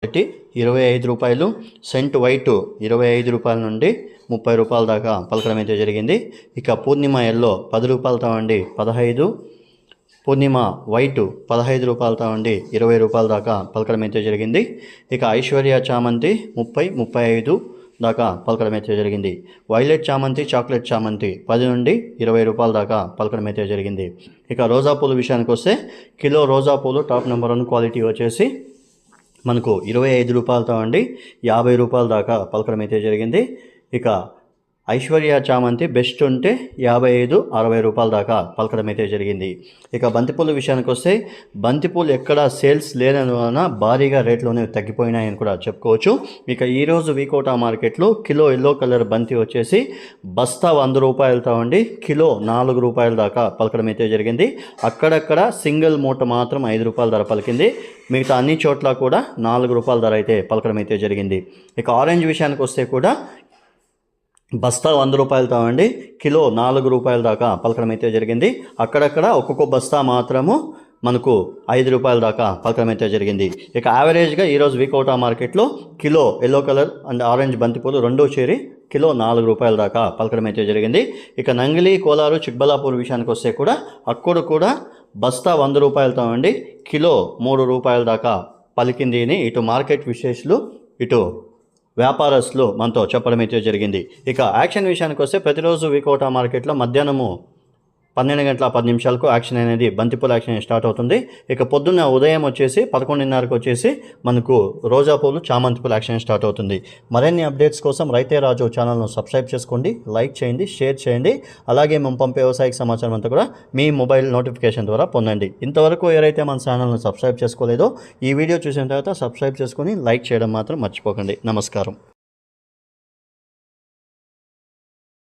రూ. 25, cent white రూ. 25 నుండి రూ. 30 దాకా పలకడం అయితే జరిగింది. ఇక పూర్ణిమ ఎల్లో రూ. 10 15, పూర్ణిమ వైట్ రూ. 15 నుండి రూ. 20 దాకా పలకడం అయితే జరిగింది. ఇక ఐశ్వర్య చామంతి 35 దాకా పలకడం అయితే జరిగింది. వైలెట్ చామంతి, చాక్లెట్ చామంతి 10 నుండి రూ. 20 దాకా పలకడం అయితే జరిగింది. ఇక రోజా పూల విషయానికి వస్తే కిలో రోజా పూలు టాప్ నెంబర్ 1 క్వాలిటీ వచ్చేసి మనకు రూ. 25 నుండి రూ. 50 దాకా పలకడం అయితే జరిగింది. ఇక ఐశ్వర్య చామంతి బెస్ట్ ఉంటే 55-60 దాకా పలకడం అయితే జరిగింది. ఇక బంతిపూల విషయానికి వస్తే బంతిపూలు ఎక్కడ సేల్స్ లేనందువలన భారీగా రేట్లోనే తగ్గిపోయినాయని కూడా చెప్పుకోవచ్చు. ఇక ఈరోజు వీకోటా మార్కెట్లో కిలో ఎల్లో కలర్ బంతి వచ్చేసి బస్తా రూ. 100 ఉండి కిలో రూ. 4 దాకా పలకడం అయితే జరిగింది. అక్కడక్కడ సింగిల్ మూట మాత్రం రూ. 5 ధర పలికింది. మిగతా అన్ని చోట్ల కూడా రూ. 4 ధర అయితే పలకడం అయితే జరిగింది. ఇక ఆరెంజ్ విషయానికి వస్తే కూడా బస్తా రూ. 100 అండి కిలో రూ. 4 దాకా పలకడం అయితే జరిగింది. అక్కడక్కడ ఒక్కొక్క బస్తా మాత్రము మనకు రూ. 5 దాకా పలకడం అయితే జరిగింది. ఇక యావరేజ్గా ఈరోజు వీకోటా మార్కెట్లో kilo yellow colour and orange బంతిపూలు రెండూ చేరి కిలో రూ. 4 దాకా పలకడం అయితే జరిగింది. ఇక నంగిలి, కోలారు, చిక్బల్లాపూర్ విషయానికి వస్తే కూడా అక్కడ కూడా బస్తా రూ. 100 అండి కిలో రూ. 3 దాకా పలికింది అని ఇటు మార్కెట్ విశేషాలు ఇటు వ్యాపారస్తులు మనతో చెప్పడం అయితే జరిగింది. ఇక యాక్షన్ విషయానికి వస్తే ప్రతిరోజు వీకోటా మార్కెట్లో మధ్యాహ్నము 12:10 యాక్షన్ అనేది బంతిపూల యాక్షన్ స్టార్ట్ అవుతుంది. ఇక పొద్దున్న ఉదయం వచ్చేసి 11:30 వచ్చేసి మనకు రోజా పూలు, చామంతి పూల యాక్షన్ స్టార్ట్ అవుతుంది. మరిన్ని అప్డేట్స్ కోసం రైతే రాజు ఛానల్ను సబ్స్క్రైబ్ చేసుకోండి, లైక్ చేయండి, షేర్ చేయండి. అలాగే మేము పంపే వ్యవసాయక సమాచారం అంతా కూడా మీ మొబైల్ నోటిఫికేషన్ ద్వారా పొందండి. ఇంతవరకు ఎవరైతే మన ఛానల్ను సబ్స్క్రైబ్ చేసుకోలేదో ఈ వీడియో చూసిన తర్వాత సబ్స్క్రైబ్ చేసుకొని లైక్ చేయడం మాత్రం మర్చిపోకండి. నమస్కారం.